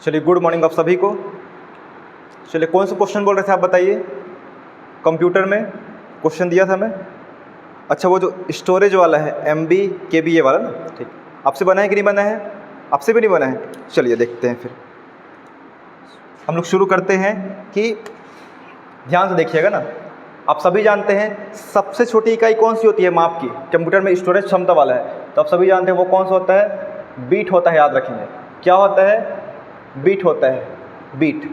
चलिए, good morning आप सभी को। चलिए, कौन सा क्वेश्चन बोल रहे थे आप बताइए। कंप्यूटर में क्वेश्चन दिया था मैं। अच्छा, वो जो स्टोरेज वाला है MB KB ये वाला ना, ठीक। आपसे बना है कि नहीं बना है? आपसे भी नहीं बना है। चलिए देखते हैं फिर हम लोग शुरू करते हैं कि ध्यान से देखिएगा ना। आप सभी जानते हैं सबसे छोटी इकाई कौन सी होती है माप की, कंप्यूटर में स्टोरेज क्षमता वाला है तो आप सभी जानते हैं वो कौन सा होता है? बीट होता है। याद रखेंगे क्या होता है? बीट होता है। बीट।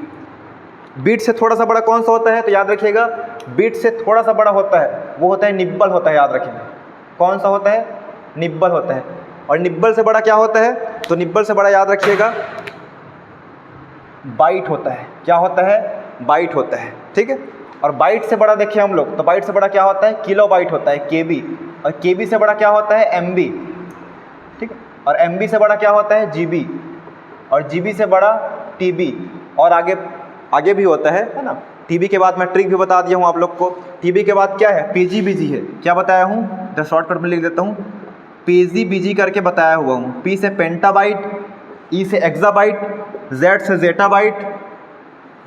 बीट से थोड़ा सा बड़ा कौन सा होता है? तो याद रखिएगा बीट से थोड़ा सा बड़ा होता है वो होता है निब्बल होता है। याद रखेंगे कौन सा होता है? निब्बल होता है। और निब्बल से बड़ा क्या होता है? तो निब्बल से बड़ा याद रखिएगा बाइट होता है। क्या होता है? बाइट होता है, ठीक है। और बाइट से बड़ा देखिए हम लोग, तो बाइट से बड़ा क्या होता है? किलो बाइट होता है, KB। और KB से बड़ा क्या होता है? MB, ठीक है। और MB से बड़ा क्या होता है? GB। और GB से बड़ा TB। और आगे भी होता है ना। TB के बाद मैं ट्रिक भी बता दिया हूँ आप लोग को। TB के बाद क्या है? PGBG है। क्या बताया हूँ? तो शॉर्टकट में लिख देता हूँ, PGBG करके बताया हुआ हूँ। P से पेंटाबाइट, E से एक्साबाइट, Z से जेटाबाइट,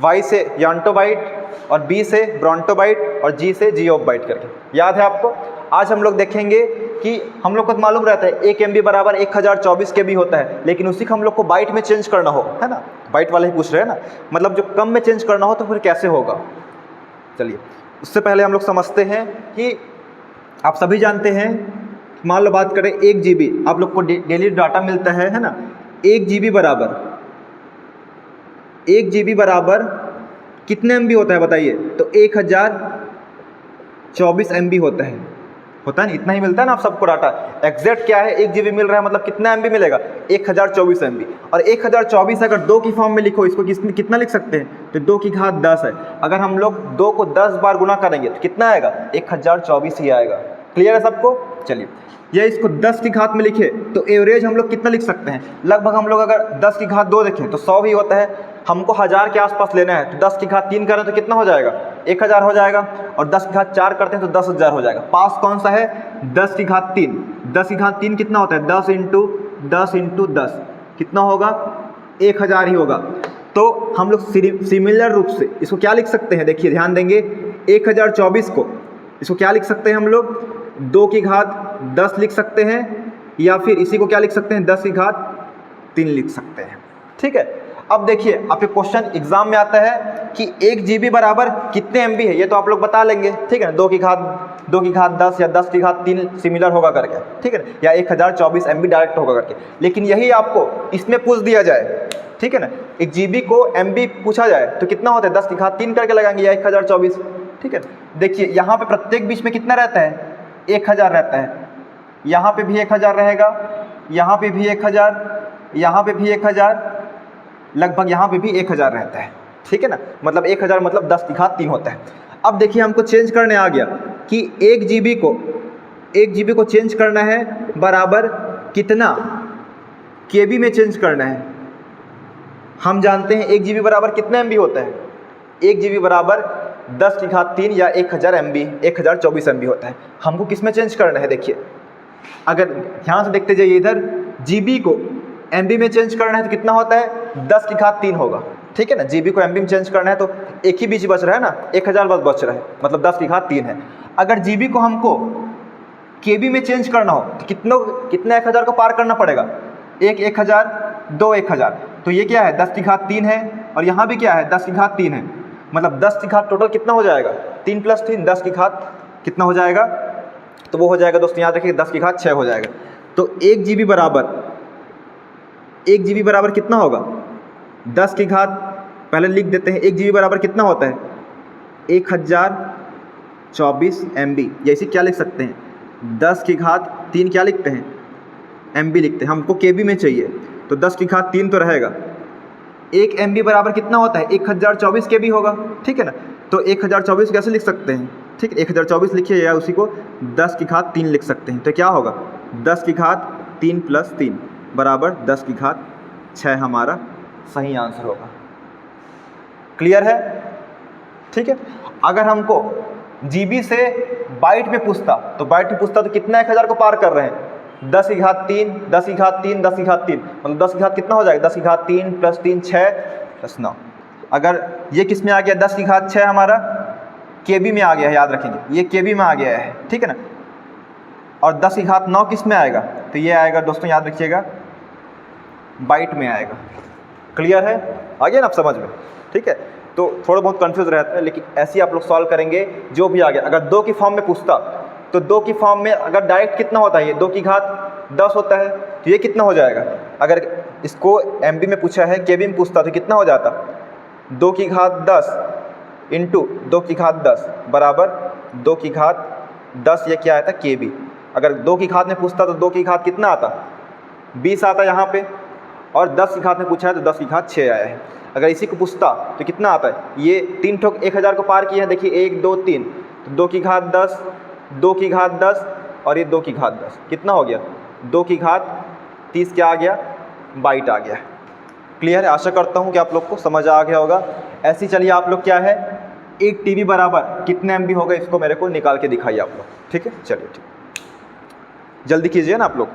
Y से यांटोबाइट, और B से ब्रॉन्टोबाइट, और G से जियोबाइट करके। याद है आपको? आज हम लोग देखेंगे कि हम लोग को तो मालूम रहता है 1 MB बराबर 1024 KB होता है, लेकिन उसी को हम लोग को बाइट में चेंज करना हो, है ना। बाइट वाले ही पूछ रहे हैं ना, मतलब जो कम में चेंज करना हो तो फिर कैसे होगा। चलिए, उससे पहले हम लोग समझते हैं कि आप सभी जानते हैं, मान लो बात करें 1 GB आप लोग को डेली डाटा मिलता है ना। 1 GB बराबर कितने MB होता है बताइए? तो 1024 MB होता है ना। इतना ही मिलता है ना आप सबको डाटा। एग्जैक्ट क्या है? 1 GB मिल रहा है, मतलब कितना MB मिलेगा? 1024 MB। और 1024 अगर 2 की फॉर्म में लिखो, इसको कितना लिख सकते हैं? तो 2 की घात 10 है। अगर हम लोग 2 को 10 बार गुना करेंगे तो कितना आएगा? 1024 ही आएगा। क्लियर है सबको? चलिए, या इसको 10 की घात में लिखे तो एवरेज हम लोग कितना लिख सकते हैं? लगभग हम लोग अगर 10 की घात 2 देखें तो 100 ही होता है। हमको 1000 के आसपास लेना है तो 10 की घात 3 करें तो कितना हो जाएगा? 1000 हो जाएगा। और 10 की घात 4 करते हैं तो 10,000 हो जाएगा। पास कौन सा है? 10 की घात 3। 10 की घात 3 कितना होता है? 10 इंटू 10 कितना होगा? 1000 ही होगा। तो हम लोग सिमिलर रूप से इसको क्या लिख सकते हैं? देखिए ध्यान देंगे, 1024 को इसको क्या लिख सकते हैं हम लोग? 2 की घात 10 लिख सकते हैं, या फिर इसी को क्या लिख सकते हैं? 10 की घात 3 लिख सकते हैं, ठीक है। अब देखिए आपके क्वेश्चन एग्जाम में आता है कि 1 GB बराबर कितने MB है, ये तो आप लोग बता लेंगे, ठीक है ना। 2 की घात 10 या 10 की घात 3 सिमिलर होगा करके, ठीक है ना, या 1024 MB डायरेक्ट होगा करके। लेकिन यही आपको इसमें पूछ दिया जाए, ठीक है ना, 1 GB को MB पूछा जाए तो कितना होता है? 10 की घात 3 करके लगाएंगे या 1024, ठीक है। देखिए यहाँ पे प्रत्येक बीच में कितना रहता है? 1000 रहता है। यहाँ पे भी 1000 रहेगा, यहाँ पे भी 1000, यहाँ पे भी 1000, लगभग यहाँ पे भी 1000 रहता है, ठीक है ना। मतलब 1000 मतलब 10 की घात 3 होता है। अब देखिए हमको चेंज करने आ गया कि 1 GB को चेंज करना है बराबर कितना KB में चेंज करना है। हम जानते हैं 1 GB बराबर कितना MB होता है? 1 GB बराबर 10 की घात 3 या 1000 MB, 1024 MB होता है। हमको किस में चेंज करना है? देखिए अगर ध्यान से देखते जाइए, इधर GB को MB में चेंज करना है तो कितना होता है? 10 की घात 3 होगा, ठीक है ना। GB को MB में चेंज करना है तो एक ही बीच बच रहा है ना, 1000 बच रहा है, मतलब 10 की घात 3 है। अगर GB को हमको KB में चेंज करना हो तो कितना 1000 को पार करना पड़ेगा? 1000, 1000, तो ये क्या है? 10 की घात 3 है, और यहाँ भी क्या है? 10 की घात 3 है, मतलब 10 की घात टोटल कितना हो जाएगा? 3 + 3 10 की घात कितना हो जाएगा? तो वो हो जाएगा दोस्तों, याद रखिए 10 की घात 6 हो जाएगा। तो 1 GB बराबर कितना होगा? 10 की घात, पहले लिख देते हैं 1 GB बराबर कितना होता है? 1024 MB, या इसे क्या लिख सकते हैं? 10 की घात 3 क्या लिखते हैं? MB लिखते हैं। हमको KB में चाहिए तो 10 की घात 3 तो रहेगा। 1 MB बराबर कितना होता है? 1024 KB होगा, ठीक है ना। तो 1024 कैसे लिख सकते हैं? ठीक है, 1024 लिखिए या उसी को 10 की घात 3 लिख सकते हैं। तो क्या होगा? 10 की घात 3 + 3 बराबर 10 की घात 6 हमारा सही आंसर होगा। क्लियर है? ठीक है। अगर हमको GB से बाइट में पूछता तो कितना 1000 को पार कर रहे हैं? 10 की घात 3, 10 की घात 3, 10 की घात 3, मतलब 10 की घात कितना हो जाएगा, 10 की घात 3 + 3 6 + 9। अगर ये किस में आ गया, 10 की घात 6 हमारा KB में आ गया है, याद रखेंगे ये KB में आ गया है, ठीक है ना। और 10 की घात 9 किस में आएगा, तो ये आएगा दोस्तों, याद रखिएगा बाइट में आएगा। क्लियर है, आ गया ना आप समझ में, ठीक है। तो थोड़ा बहुत कंफ्यूज रहता है, लेकिन ऐसे ही आप लोग सॉल्व करेंगे जो भी आ गया। अगर 2 की फॉर्म में पूछता तो 2 की फॉर्म में अगर डायरेक्ट कितना होता है, ये 2 की घात 10 होता है, तो ये कितना हो जाएगा। अगर इसको MB में पूछा है, KB में पूछता तो कितना हो जाता, 2 की घात 10 इंटू 2 की घात 10 बराबर 2 की घात 10, ये क्या आता KB। अगर 2 की घात में पूछता तो 2 की घात कितना आता, 20 आता यहाँ पे, और 10 की घात में पूछा है तो 10 की घात 6 आया है। अगर इसी को पूछता तो कितना आता है, ये 3 ठोक 1000 को पार किया है, देखिए 1 2 3, तो 2 की घात 10, 2 की घात 10 और ये 2 की घात 10, कितना हो गया, 2 की घात 30 क्या आ गया, बाइट आ गया। क्लियर है, आशा करता हूँ कि आप लोग को समझ आ गया होगा। ऐसे ही चलिए आप लोग क्या है, एक TB बराबर कितने MB होगा, इसको मेरे को निकाल के दिखाइए आप लोग, ठीक है। चलिए ठीक, जल्दी कीजिए ना आप लोग।